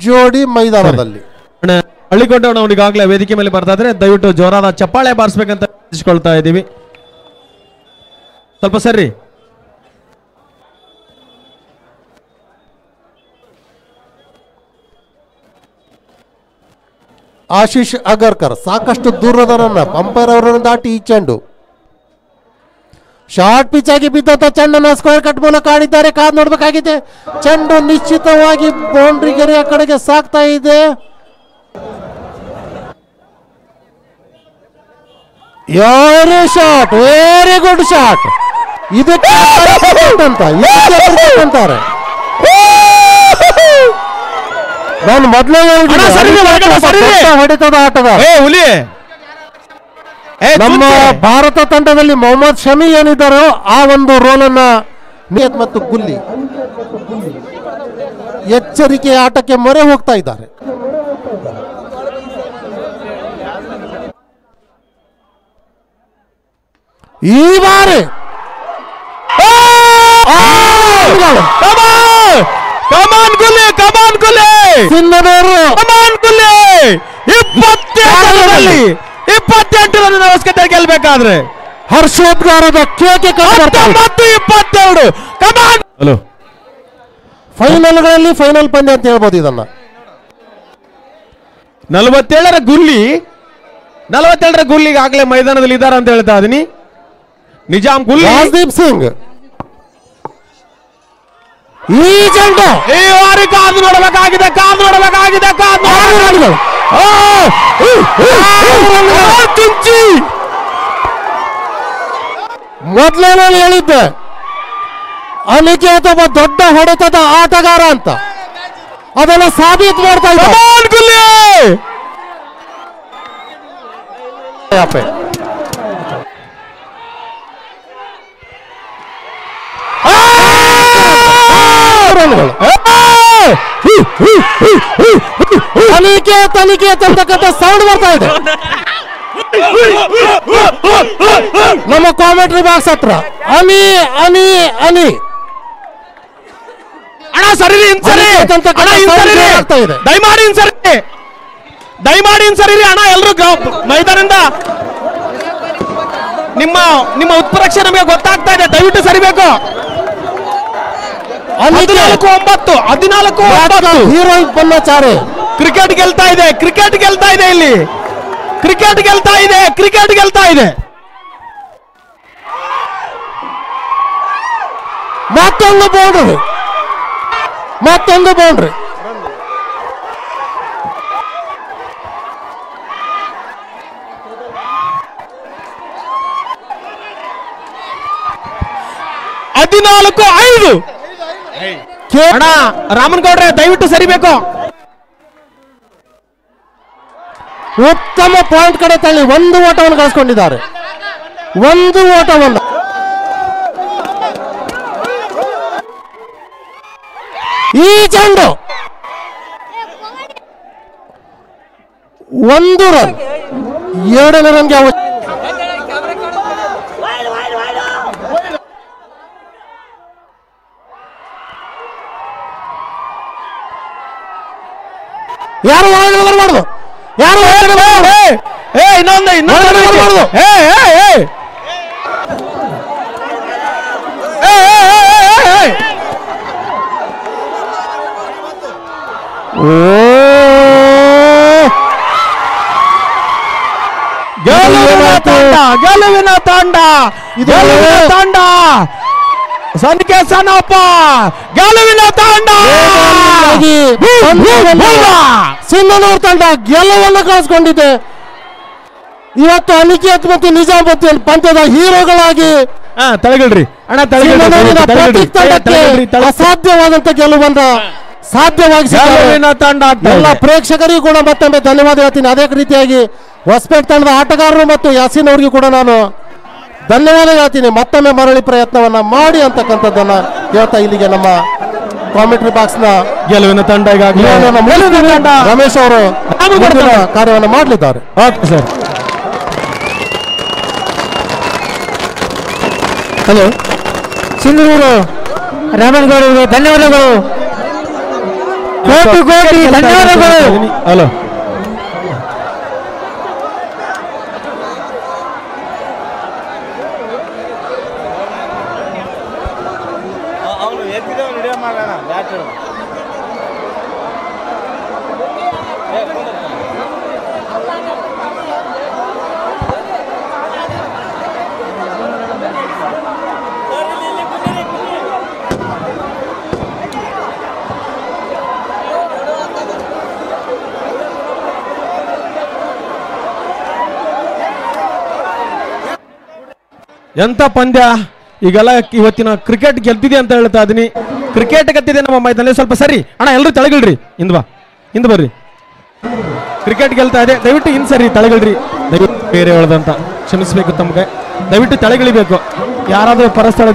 ಜೋಡಿ ಮೈದಾನದಲ್ಲಿ. ಹಳ್ಳಿಕೊಂಡವನು ಈಗಾಗಲೇ ವೇದಿಕೆ ಮೇಲೆ ಬರ್ತಾ ಇದ್ರೆ ದಯವಿಟ್ಟು ಜೋರಾದ ಚಪ್ಪಾಳೆ ಬಾರಿಸ್ಬೇಕಂತ ತಿಳಿಸ್ಕೊಳ್ತಾ ಇದ್ದೀವಿ. ಸ್ವಲ್ಪ ಸರಿ. ಆಶೀಶ್ ಅಗರ್ಕರ್ ಸಾಕಷ್ಟು ದೂರದ ರನ್, ಅಂಪೈರ್ ಅವರನ್ನು ದಾಟಿ ಈ ಚೆಂಡು ಶಾರ್ಟ್ ಪಿಚ್ ಆಗಿ ಬಿದ್ದಂತ ಚೆಂಡನ್ನು ಸ್ಕ್ವೇರ್ ಕಟ್ ಮೂಲಕ ಆಡಿದ್ದಾರೆ. ಕಾದು ನೋಡಬೇಕಾಗಿದೆ. ಚೆಂಡು ನಿಶ್ಚಿತವಾಗಿ ಬೌಂಡ್ರಿ ಗೆರೆಯ ಕಡೆಗೆ ಸಾಗ್ತಾ ಇದೆ. Very shot, very good shot. ಇದಕ್ಕೆ ಅಂತಾರೆ. ನಾನು ಮೊದಲೇ ಹೊಡಿತದ ಆಟದ ನಮ್ಮ ಭಾರತ ತಂಡದಲ್ಲಿ ಮೊಹಮ್ಮದ್ ಶಮಿ ಏನಿದ್ದಾರೋ ಆ ಒಂದು ರೋಲನ್ನ ಮತ್ತು ಗುಲ್ಲಿ ಎಚ್ಚರಿಕೆ ಆಟಕ್ಕೆ ಮೊರೆ ಹೋಗ್ತಾ ಇದ್ದಾರೆ. ಈ ಬಾರಿ ಕಮಾನ್ ಗುಲ್ಲಿ, ಕಮಾನ್ ಗುಲ್ಲಿ, ಸಿಂಧನೂರು ಕಮಾನ್ ಗುಲ್ಲಿ 28 ರನ್ ಅವಶ್ಯಕತೆ ಗೆಲ್ಬೇಕಾದ್ರೆ ಹರ್ಷೋದ್ಗಾರದ ಕೇಕೆ 22. ಕಮಾನ್. ಹಲೋ, ಫೈನಲ್ಗಳಲ್ಲಿ ಫೈನಲ್ ಪಂದ್ಯ ಅಂತ ಹೇಳ್ಬೋದು ಇದನ್ನ. 47ರ ಗುಲ್ಲಿಗೆ ಆಗ್ಲೇ ಮೈದಾನದಲ್ಲಿ ಇದ್ದಾರೆ ಅಂತ ಹೇಳ್ತಾ ಇದೀನಿ. ನಿಜಾಂ ಗುಲ್ಲಿ, ರಾಜ್ದೀಪ್ ಸಿಂಗ್ ಈ ಚೆಂಡು ಈ ವಾರಿ ಕಾದು ನೋಡಬೇಕಾಗಿದೆ. ಮೊದಲೇ ನಾನು ಹೇಳಿದ್ದೆ ಅನಿಕೇತ್ ಒಬ್ಬ ದೊಡ್ಡ ಹೊಡೆತದ ಆಟಗಾರ ಅಂತ. ಅದನ್ನು ಸಾಬೀತು ಮಾಡ್ತಾ ಇದ್ದಾರೆ. ಅನಿಕೇತ್ ಅಂತಕ್ಕಂಥ ಸೌಂಡ್ ಬರ್ತಾ ಇದೆ ನಮ್ಮ ಕಾಮೆಂಟ್ರಿ ಬಾಕ್ಸ್ ಹತ್ರ. ಅನಿ ಅನಿ ಅನಿ ಅಣ್ಣ ಸರಿ ದಯಮಾಡಿ ಸರಿ ಅಣ್ಣ. ಎಲ್ರು ಮೈದಾನದಿಂದ ನಿಮ್ಮ ಉತ್ಪ್ರೇಕ್ಷೆ ನಮಗೆ ಗೊತ್ತಾಗ್ತಾ ಇದೆ. ದಯವಿಟ್ಟು ಸರಿಬೇಕು. 14-9 ಹೀರೋ ಬನ್ನಾಚಾರೆ ಕ್ರಿಕೆಟ್ ಗೆಲ್ತಾ ಇದೆ ಇಲ್ಲಿ. ಕ್ರಿಕೆಟ್ ಗೆಲ್ತಾ ಇದೆ. ಮತ್ತೊಂದು ಬೌಂಡ್ರಿ 14-5. ಅಣ್ಣ ರಾಮನ್ಗೌಡ್ರೆ ದಯವಿಟ್ಟು ಸರಿಬೇಕು. ಉತ್ತಮ ಪಾಯಿಂಟ್ ಕಡೆ ತಳ್ಳಿ ಒಂದು ಓಟವನ್ನು ಗಳಿಸಿಕೊಂಡಿದ್ದಾರೆ. ಈ ಚೆಂಡು 1 ರನ್ 2ನೇ ರನ್ಗೆ ಯಾರು ಬರಬಾರ್ದು. ಇನ್ನೊಂದು ಗೆಲುವಿನ ತಂಡ ಸನ್ನಿಕೇಸನಪ್ಪ ಗೆಲುವಿನ ತಂಡ ಸಿಂಧನೂರು ತಂಡ ಗೆಲುವನ್ನು ಕಾಣಿಸಿಕೊಂಡಿದೆ. ಇವತ್ತು ಅನಿಕೇತ್ ಮತ್ತು ನಿಜಾಮುದ್ದೀನ್ ಪಂದ್ಯದ ಹೀರೋಗಳಾಗಿ ತಲೆಗಳ್ರಿ ಅಣ್ಣ, ಅಸಾಧ್ಯವಾದಂತ ಗೆಲುವನ್ನು ಸಾಧ್ಯವಾಗಿಸಿದ ತಂಡ. ಎಲ್ಲ ಪ್ರೇಕ್ಷಕರಿಗೂ ಕೂಡ ಮತ್ತೊಮ್ಮೆ ಧನ್ಯವಾದ ಹೇಳ್ತೀನಿ. ಅದೇ ರೀತಿಯಾಗಿ ಹೊಸಪೇಟೆ ತಂಡದ ಆಟಗಾರರು ಮತ್ತು ಯಾಸೀನ್ ಅವರಿಗೂ ಕೂಡ ನಾನು ಧನ್ಯವಾದ ಹೇಳ್ತೀನಿ. ಮತ್ತೊಮ್ಮೆ ಮರಳಿ ಪ್ರಯತ್ನವನ್ನ ಮಾಡಿ ಅಂತಕ್ಕಂಥದ್ದನ್ನ ಹೇಳ್ತಾ ಇಲ್ಲಿಗೆ ನಮ್ಮ ಕಾಮೆಂಟ್ರಿ ಬಾಕ್ಸ್ ನ ಗೆಲುವಿನ ತಂಡ ರಮೇಶ್ ಅವರು ಕಾರ್ಯವನ್ನು ಮಾಡಲಿದ್ದಾರೆ. Okay sir. ಹಲೋ, ಸಿಂಧನೂರು ರಾಮನ್ಗೌಡರು ಧನ್ಯವಾದಗಳು. ಕೋಟಿ ಕೋಟಿ ಧನ್ಯವಾದಗಳು. ಹಲೋ ಎಂತ ಪಂದ್ಯ ಈಗೆಲ್ಲ ಇವತ್ತಿನ ಕ್ರಿಕೆಟ್ ಗೆದ್ದಿದೆ ಅಂತ ಹೇಳ್ತಾ ಇದೀನಿ. ಕ್ರಿಕೆಟ್ ಗೆದ್ದಿದೆ ನಮ್ಮ ಮೈದಾನದಲ್ಲಿ. ಸ್ವಲ್ಪ ಸರಿ ಅಣ್ಣ, ಎಲ್ಲರೂ ತಳಗಿಳ್ರಿ, ಹಿಂದ್ ಬರ್ರಿ. ಕ್ರಿಕೆಟ್ ಗೆಲ್ತಾ ಇದೆ, ದಯವಿಟ್ಟು ಇನ್ ಸರಿ ತಳಗಿಳ್ರಿ. ದಯವಿಟ್ಟು ಬೇರೆ ಹೇಳ್ದಂತ ಕ್ಷಮಿಸ್ಬೇಕು ತಮ್ಗೆ, ದಯವಿಟ್ಟು ತಳಗಿಳಿಬೇಕು. ಯಾರಾದ್ರೂ ಪರಸ್ಥಳ